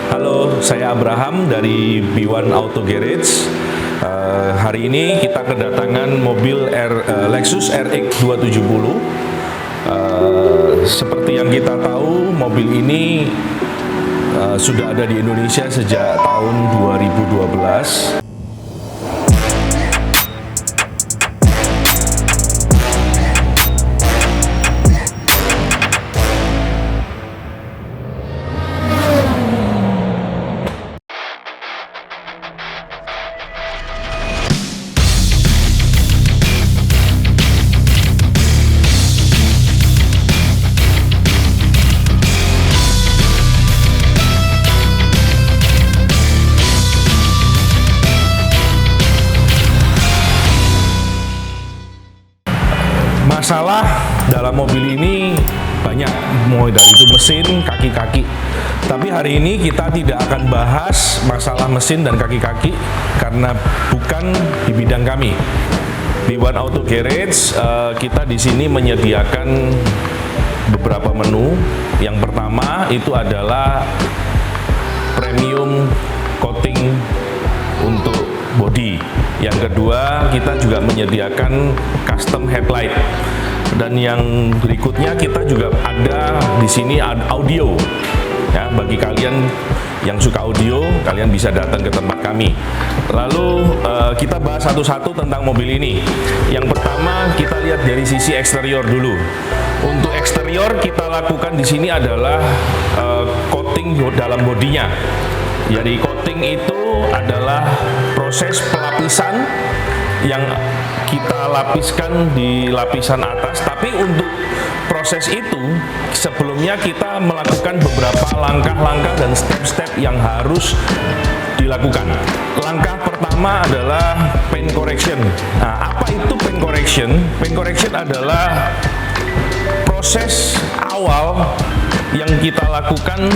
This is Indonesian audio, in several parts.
Halo, saya Abraham dari B1 Auto Garage. Hari ini kita kedatangan mobil Lexus RX 270. Seperti yang kita tahu, mobil ini sudah ada di Indonesia sejak tahun 2012. Masalah dalam mobil ini banyak, mulai dari itu mesin, kaki-kaki. Tapi hari ini kita tidak akan bahas masalah mesin dan kaki-kaki karena bukan di bidang kami. Di B1 Auto Garage kita di sini menyediakan beberapa menu. Yang pertama itu adalah premium coating untuk body. Yang kedua, kita juga menyediakan custom headlight. Dan yang berikutnya kita juga ada di sini audio. Ya, bagi kalian yang suka audio, kalian bisa datang ke tempat kami. Lalu kita bahas satu-satu tentang mobil ini. Yang pertama, kita lihat dari sisi eksterior dulu. Untuk eksterior kita lakukan di sini adalah coating dalam bodinya. Jadi coating itu adalah proses pelapisan yang kita lapiskan di lapisan atas. Tapi untuk proses itu sebelumnya kita melakukan beberapa langkah-langkah dan step-step yang harus dilakukan. Langkah pertama adalah paint correction. Nah, apa itu paint correction? Paint correction adalah proses awal yang kita lakukan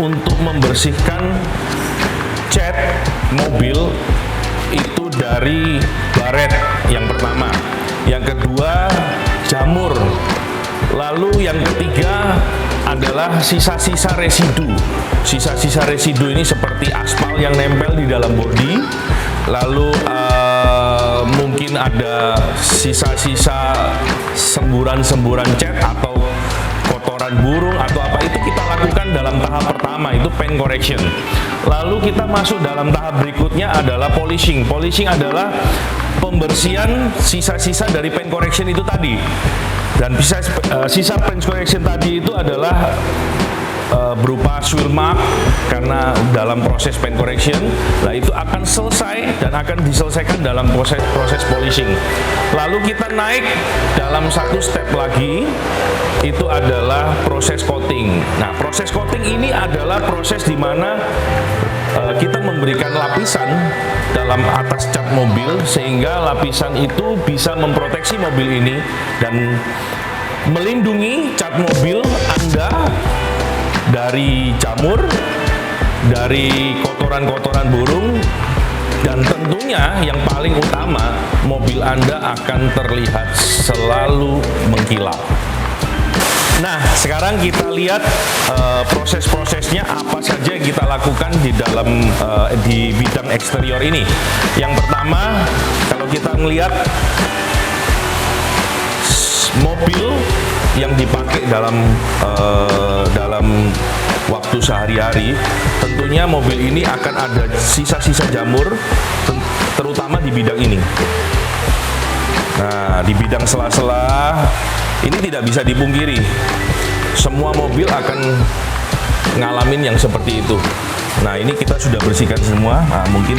untuk membersihkan cat mobil itu dari baret yang pertama, yang kedua jamur, lalu yang ketiga adalah sisa-sisa residu. Sisa-sisa residu ini seperti aspal yang nempel di dalam bodi, lalu mungkin ada sisa-sisa semburan-semburan cat atau kotoran burung atau apa, itu kita lakukan dalam tahap pertama, itu paint correction. Lalu kita masuk dalam tahap berikutnya adalah polishing. Polishing adalah pembersihan sisa-sisa dari paint correction itu tadi. Dan sisa paint correction tadi itu adalah berupa swirl mark karena dalam proses paint correction. Nah, itu akan selesai dan akan diselesaikan dalam proses polishing. Lalu kita naik dalam satu step lagi, itu adalah proses coating. Nah, proses coating ini adalah proses di mana kita memberikan lapisan dalam atas cat mobil sehingga lapisan itu bisa memproteksi mobil ini dan melindungi cat mobil Anda dari jamur, dari kotoran-kotoran burung, dan tentunya yang paling utama, mobil Anda akan terlihat selalu mengkilap. Nah, sekarang kita lihat proses-prosesnya apa saja yang kita lakukan di dalam di bidang eksterior ini. Yang pertama, kalau kita melihat mobil yang dipakai dalam waktu sehari-hari, tentunya mobil ini akan ada sisa-sisa jamur, terutama di bidang ini. Nah, di bidang sela-sela ini tidak bisa dipungkiri, semua mobil akan ngalamin yang seperti itu. Nah, ini kita sudah bersihkan semua. Nah, mungkin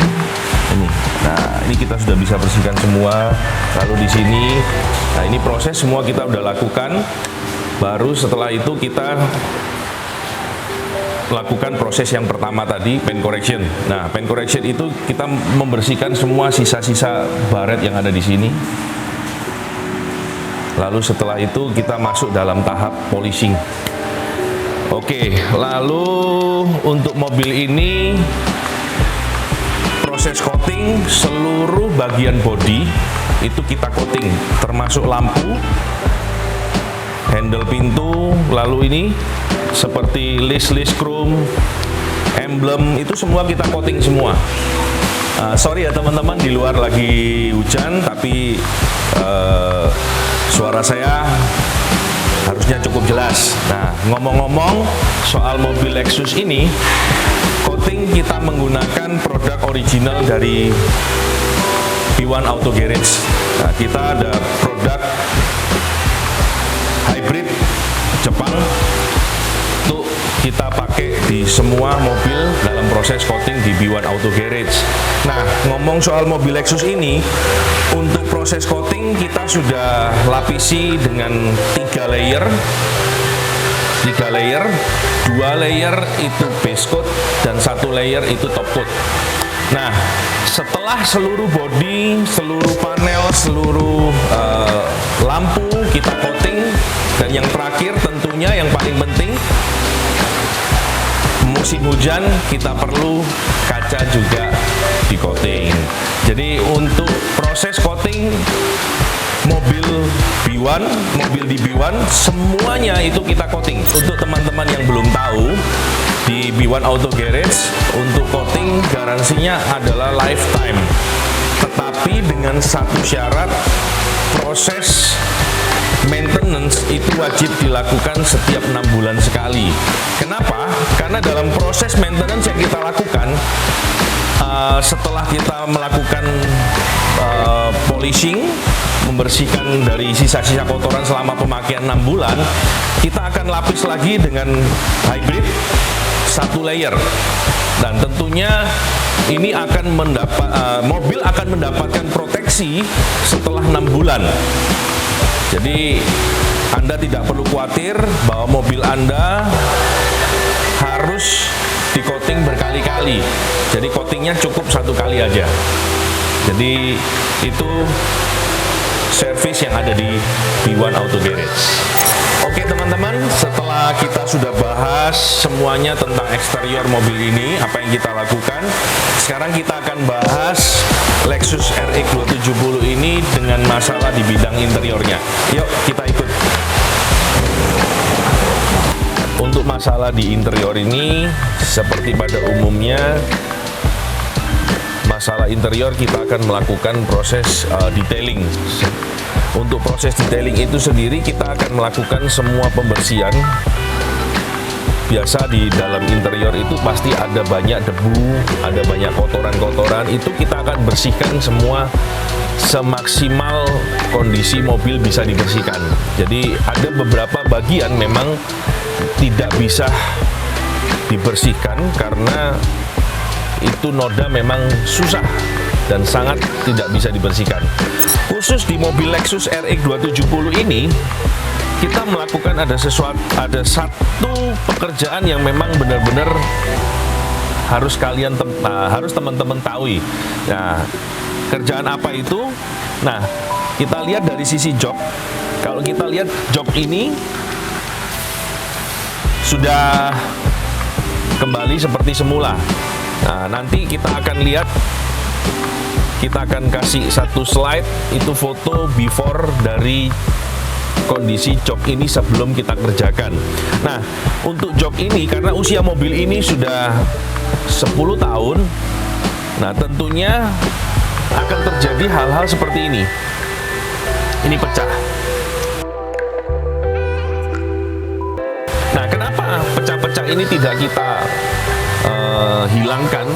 ini. Nah, ini kita sudah bisa bersihkan semua. Lalu di sini, nah ini proses semua kita udah lakukan. Baru setelah itu kita lakukan proses yang pertama tadi, paint correction. Nah, paint correction itu kita membersihkan semua sisa-sisa baret yang ada di sini. Lalu setelah itu kita masuk dalam tahap polishing. Oke, lalu untuk mobil ini proses coating seluruh bagian bodi itu kita coating, termasuk lampu, handle pintu, lalu ini seperti list chrome, emblem itu semua kita coating semua. Sorry ya teman-teman, di luar lagi hujan, tapi suara saya harusnya cukup jelas. Nah, ngomong-ngomong soal mobil Lexus ini, coating kita menggunakan produk original dari B1 Auto Garage. Nah, kita ada produk hybrid Jepang untuk kita pakai di semua mobil dalam proses coating di B1 Auto Garage. Nah, ngomong soal mobil Lexus ini, untuk proses coating kita sudah lapisi dengan 3 layer. 2 layer itu base coat dan 1 layer itu top coat. Nah, setelah seluruh bodi, seluruh panel, seluruh lampu kita coating, dan yang terakhir tentunya yang paling penting, musim hujan kita perlu kaca juga di coating. Jadi untuk proses coating mobil B1, mobil di B1 semuanya itu kita coating. Untuk teman-teman yang belum tahu, di B1 Auto Garage untuk coating garansinya adalah lifetime. Tetapi dengan satu syarat, proses maintenance itu wajib dilakukan setiap 6 bulan sekali. Kenapa? Karena dalam proses maintenance yang kita lakukan, setelah kita melakukan polishing, membersihkan dari sisa-sisa kotoran selama pemakaian 6 bulan, kita akan lapis lagi dengan hybrid 1 layer. Dan tentunya ini akan mobil akan mendapatkan proteksi setelah 6 bulan. Jadi Anda tidak perlu khawatir bahwa mobil Anda harus di coating berkali-kali. Jadi coatingnya cukup 1 kali aja. Jadi itu servis yang ada di B1 Auto Garage. Oke teman-teman, setelah kita sudah bahas semuanya tentang eksterior mobil ini, apa yang kita lakukan, sekarang kita akan bahas Lexus RX 270 ini dengan masalah di bidang interiornya. Yuk kita ikut. Untuk masalah di interior ini, seperti pada umumnya, masalah interior kita akan melakukan proses detailing. Untuk proses detailing itu sendiri kita akan melakukan semua pembersihan. Biasa di dalam interior itu pasti ada banyak debu, ada banyak kotoran-kotoran, itu kita akan bersihkan semua semaksimal kondisi mobil bisa dibersihkan. Jadi ada beberapa bagian memang tidak bisa dibersihkan karena itu noda memang susah dan sangat tidak bisa dibersihkan. Khusus di mobil Lexus RX 270 ini, kita melakukan ada satu pekerjaan yang memang benar-benar harus harus teman-teman tahu. Nah, kerjaan apa itu? Nah, kita lihat dari sisi jok. Kalau kita lihat jok ini sudah kembali seperti semula. Nah, nanti kita akan lihat, kita akan kasih satu slide itu foto before dari kondisi jok ini sebelum kita kerjakan. Nah, untuk jok ini karena usia mobil ini sudah 10 tahun, nah tentunya akan terjadi hal-hal seperti ini. Ini pecah. Nah, kenapa pecah-pecah ini tidak kita hilangkan?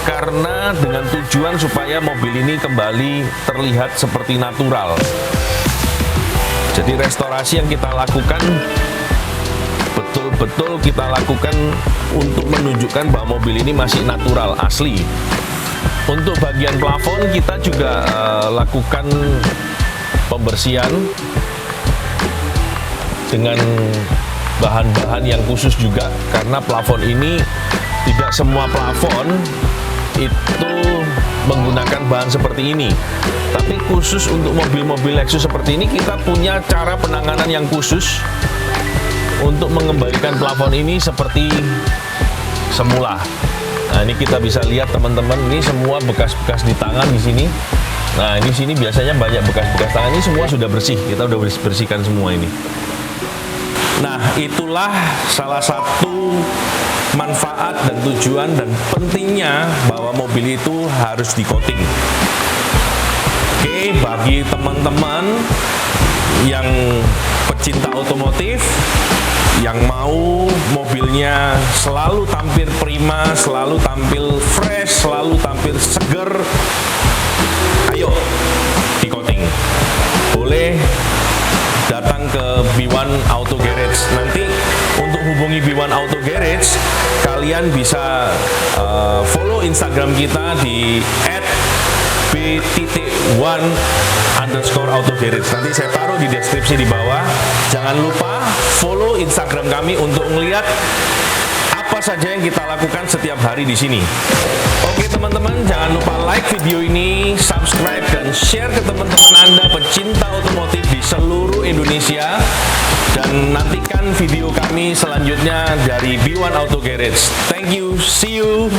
Karena dengan tujuan supaya mobil ini kembali terlihat seperti natural. Jadi restorasi yang kita lakukan betul-betul kita lakukan untuk menunjukkan bahwa mobil ini masih natural, asli. Untuk bagian plafon kita juga lakukan pembersihan dengan bahan-bahan yang khusus juga, karena plafon ini tidak semua plafon itu menggunakan bahan seperti ini. Tapi khusus untuk mobil-mobil Lexus seperti ini, kita punya cara penanganan yang khusus untuk mengembalikan plafon ini seperti semula. Nah, ini kita bisa lihat teman-teman, ini semua bekas-bekas di tangan di sini. Nah, di sini biasanya banyak bekas-bekas tangan, ini semua sudah bersih. Kita udah bersihkan semua ini. Nah, itulah salah satu manfaat dan tujuan dan pentingnya bahwa mobil itu harus di-coating. Oke, bagi teman-teman yang pecinta otomotif, yang mau mobilnya selalu tampil prima, selalu tampil fresh, selalu tampil seger, ayo di-coating. Boleh datang ke B1 Auto Garage. Nanti untuk hubungi B1 Auto Garage, kalian bisa follow Instagram kita di @b1_autogarage. Nanti saya taruh di deskripsi di bawah. Jangan lupa follow Instagram kami untuk melihat apa saja yang kita lakukan setiap hari di sini. Oke teman-teman, jangan lupa like video ini, subscribe dan share ke teman-teman Anda pecinta otomotif di seluruh Indonesia, dan nantikan video kami selanjutnya dari B1 Auto Garage. Thank you, see you.